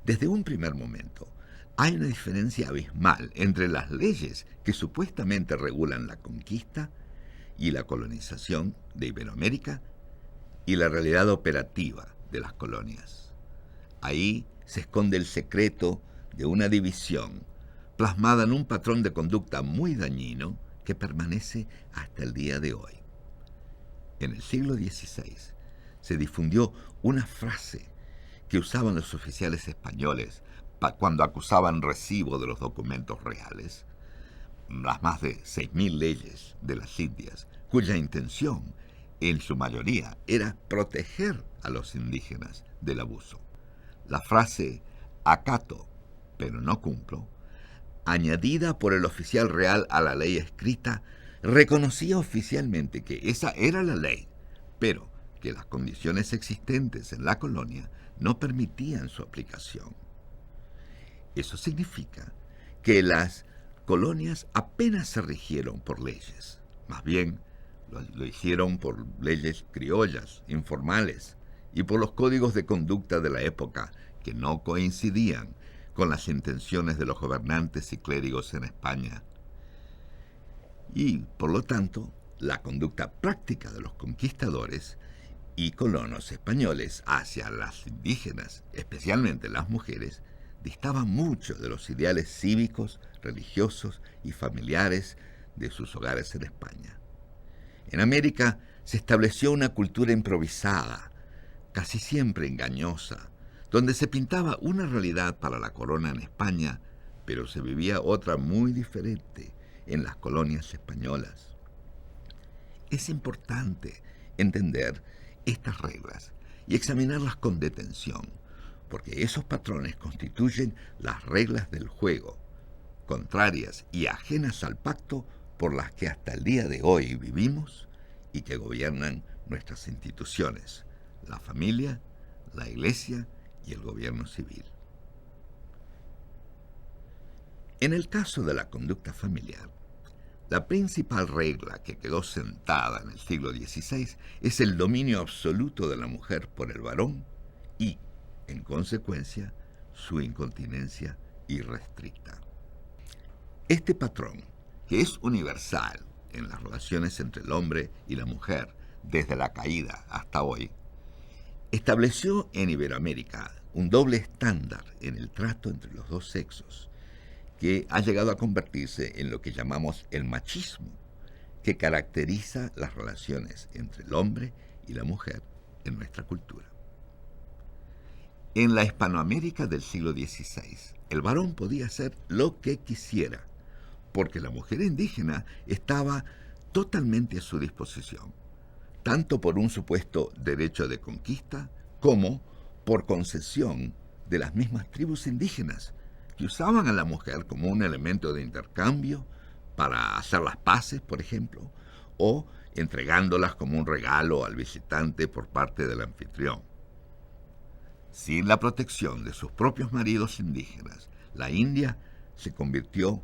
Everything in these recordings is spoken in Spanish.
Desde un primer momento, hay una diferencia abismal entre las leyes que supuestamente regulan la conquista y la colonización de Iberoamérica y la realidad operativa de las colonias. Ahí se esconde el secreto de una división plasmada en un patrón de conducta muy dañino que permanece hasta el día de hoy. En el siglo XVI se difundió una frase que usaban los oficiales españoles cuando acusaban recibo de los documentos reales, las más de 6.000 leyes de las Indias, cuya intención, en su mayoría, era proteger a los indígenas del abuso. La frase «acato, pero no cumplo», añadida por el oficial real a la ley escrita, reconocía oficialmente que esa era la ley, pero que las condiciones existentes en la colonia no permitían su aplicación. Eso significa que las colonias apenas se rigieron por leyes, más bien lo hicieron por leyes criollas, informales, y por los códigos de conducta de la época que no coincidían con las intenciones de los gobernantes y clérigos en España. Y, por lo tanto, la conducta práctica de los conquistadores y colonos españoles hacia las indígenas, especialmente las mujeres, distaba mucho de los ideales cívicos, religiosos y familiares de sus hogares en España. En América se estableció una cultura improvisada, casi siempre engañosa, donde se pintaba una realidad para la corona en España, pero se vivía otra muy diferente en las colonias españolas. Es importante entender estas reglas y examinarlas con detención, porque esos patrones constituyen las reglas del juego, contrarias y ajenas al pacto por las que hasta el día de hoy vivimos y que gobiernan nuestras instituciones, la familia, la iglesia y el gobierno civil. En el caso de la conducta familiar, la principal regla que quedó sentada en el siglo XVI es el dominio absoluto de la mujer por el varón y, en consecuencia, su incontinencia irrestricta. Este patrón, que es universal en las relaciones entre el hombre y la mujer desde la caída hasta hoy, estableció en Iberoamérica un doble estándar en el trato entre los dos sexos, que ha llegado a convertirse en lo que llamamos el machismo, que caracteriza las relaciones entre el hombre y la mujer en nuestra cultura. En la Hispanoamérica del siglo XVI, el varón podía hacer lo que quisiera, porque la mujer indígena estaba totalmente a su disposición, tanto por un supuesto derecho de conquista como por concesión de las mismas tribus indígenas, que usaban a la mujer como un elemento de intercambio para hacer las paces, por ejemplo, o entregándolas como un regalo al visitante por parte del anfitrión. Sin la protección de sus propios maridos indígenas, la India se convirtió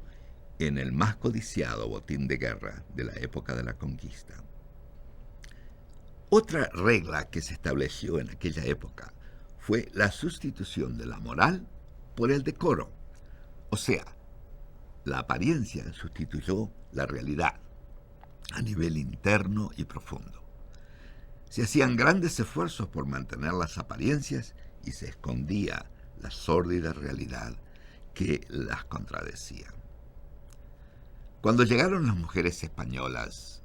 en el más codiciado botín de guerra de la época de la conquista. Otra regla que se estableció en aquella época fue la sustitución de la moral por el decoro. O sea, la apariencia sustituyó la realidad a nivel interno y profundo. Se hacían grandes esfuerzos por mantener las apariencias y se escondía la sórdida realidad que las contradecía. Cuando llegaron las mujeres españolas,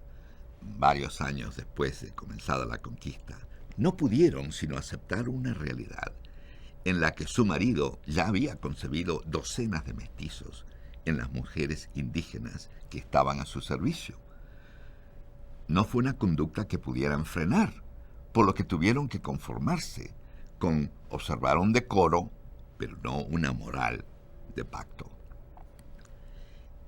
varios años después de comenzada la conquista, no pudieron sino aceptar una realidad en la que su marido ya había concebido docenas de mestizos en las mujeres indígenas que estaban a su servicio. No fue una conducta que pudieran frenar, por lo que tuvieron que conformarse con observar un decoro, pero no una moral de pacto.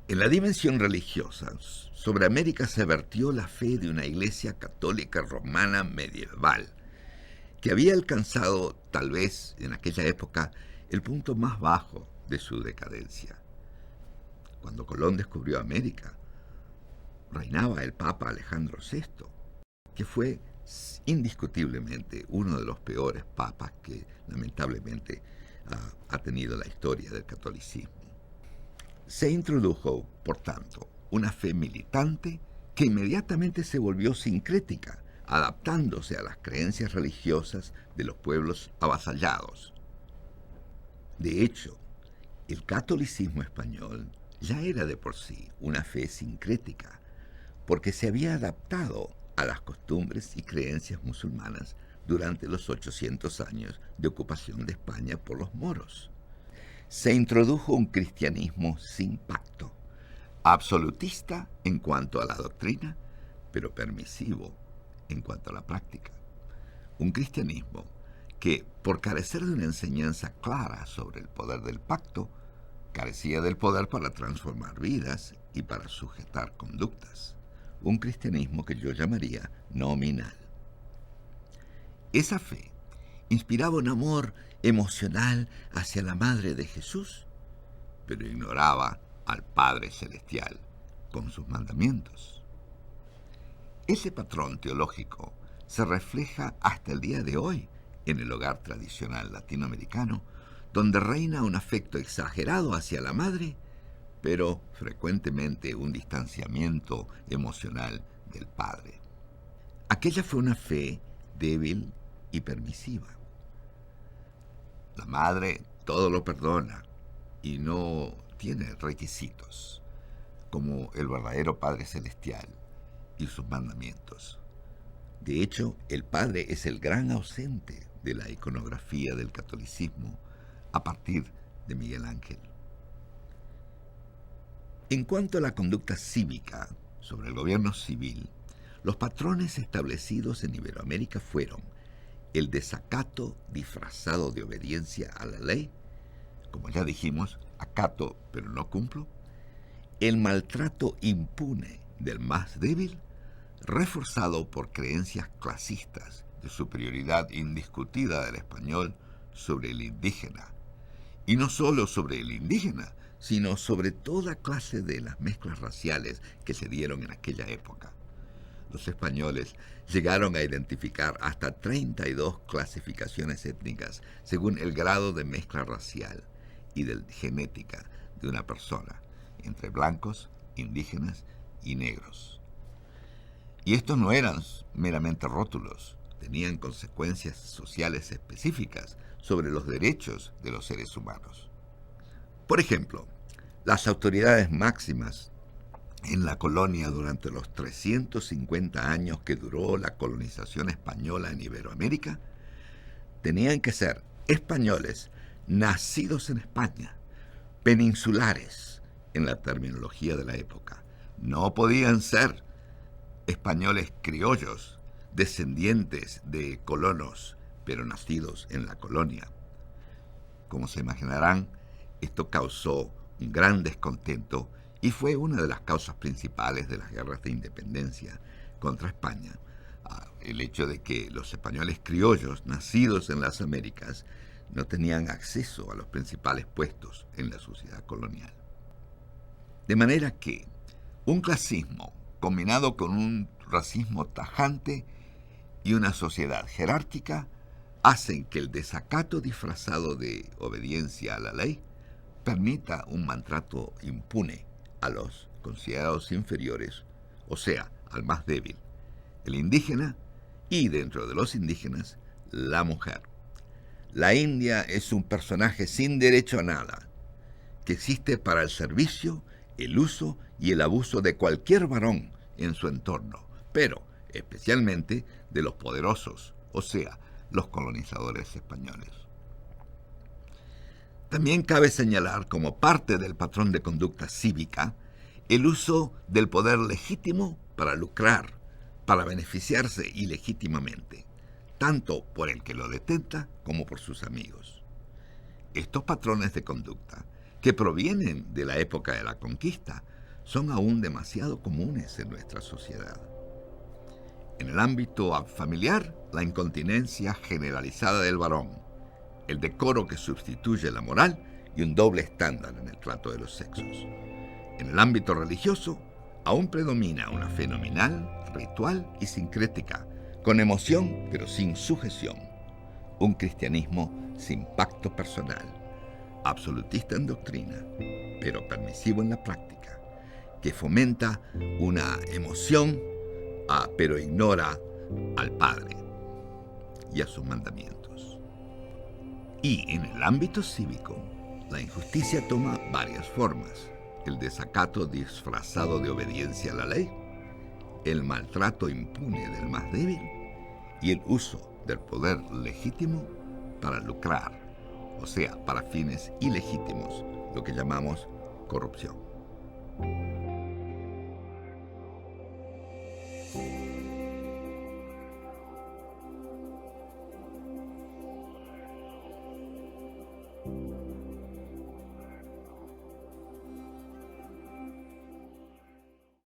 En la dimensión religiosa, sobre América se vertió la fe de una iglesia católica romana medieval, que había alcanzado, tal vez en aquella época, el punto más bajo de su decadencia. Cuando Colón descubrió América, reinaba el Papa Alejandro VI, que fue indiscutiblemente uno de los peores papas que lamentablemente ha tenido la historia del catolicismo. Se introdujo, por tanto, una fe militante que inmediatamente se volvió sincrética, adaptándose a las creencias religiosas de los pueblos avasallados. De hecho, el catolicismo español ya era de por sí una fe sincrética, porque se había adaptado a las costumbres y creencias musulmanas durante los 800 años de ocupación de España por los moros. Se introdujo un cristianismo sin pacto, absolutista en cuanto a la doctrina, pero permisivo en cuanto a la práctica. Un cristianismo que, por carecer de una enseñanza clara sobre el poder del pacto, carecía del poder para transformar vidas y para sujetar conductas. Un cristianismo que yo llamaría nominal. Esa fe inspiraba un amor emocional hacia la Madre de Jesús, pero ignoraba al Padre Celestial con sus mandamientos. Ese patrón teológico se refleja hasta el día de hoy en el hogar tradicional latinoamericano, donde reina un afecto exagerado hacia la madre, pero frecuentemente un distanciamiento emocional del padre. Aquella fue una fe débil y permisiva. La madre todo lo perdona y no tiene requisitos, como el verdadero Padre Celestial y sus mandamientos. De hecho, el Padre es el gran ausente de la iconografía del catolicismo a partir de Miguel Ángel. En cuanto a la conducta cívica sobre el gobierno civil, los patrones establecidos en Iberoamérica fueron el desacato disfrazado de obediencia a la ley, como ya dijimos, acato pero no cumplo, el maltrato impune del más débil, reforzado por creencias clasistas de superioridad indiscutida del español sobre el indígena, y no solo sobre el indígena, sino sobre toda clase de las mezclas raciales que se dieron en aquella época. Los españoles llegaron a identificar hasta 32 clasificaciones étnicas según el grado de mezcla racial y de genética de una persona, entre blancos, indígenas y negros. Y estos no eran meramente rótulos, tenían consecuencias sociales específicas sobre los derechos de los seres humanos. Por ejemplo, las autoridades máximas en la colonia durante los 350 años que duró la colonización española en Iberoamérica tenían que ser españoles nacidos en España, peninsulares en la terminología de la época. No podían ser españoles criollos, descendientes de colonos, pero nacidos en la colonia. Como se imaginarán, esto causó un gran descontento y fue una de las causas principales de las guerras de independencia contra España, el hecho de que los españoles criollos nacidos en las Américas no tenían acceso a los principales puestos en la sociedad colonial. De manera que un clasismo combinado con un racismo tajante y una sociedad jerárquica hacen que el desacato disfrazado de obediencia a la ley permita un maltrato impune a los considerados inferiores, o sea, al más débil, el indígena, y dentro de los indígenas, la mujer. La India es un personaje sin derecho a nada, que existe para el servicio, el uso y el abuso de cualquier varón en su entorno, pero especialmente de los poderosos, o sea, los colonizadores españoles. También cabe señalar como parte del patrón de conducta cívica el uso del poder legítimo para lucrar, para beneficiarse ilegítimamente, tanto por el que lo detenta como por sus amigos. Estos patrones de conducta, que provienen de la época de la conquista, son aún demasiado comunes en nuestra sociedad. En el ámbito familiar, la incontinencia generalizada del varón, el decoro que sustituye la moral y un doble estándar en el trato de los sexos. En el ámbito religioso, aún predomina una fe nominal, ritual y sincrética, con emoción pero sin sujeción, un cristianismo sin pacto personal, absolutista en doctrina, pero permisivo en la práctica, que fomenta una emoción, pero ignora al Padre y a sus mandamientos. Y en el ámbito cívico, la injusticia toma varias formas: el desacato disfrazado de obediencia a la ley, el maltrato impune del más débil y el uso del poder legítimo para lucrar, o sea, para fines ilegítimos, lo que llamamos corrupción.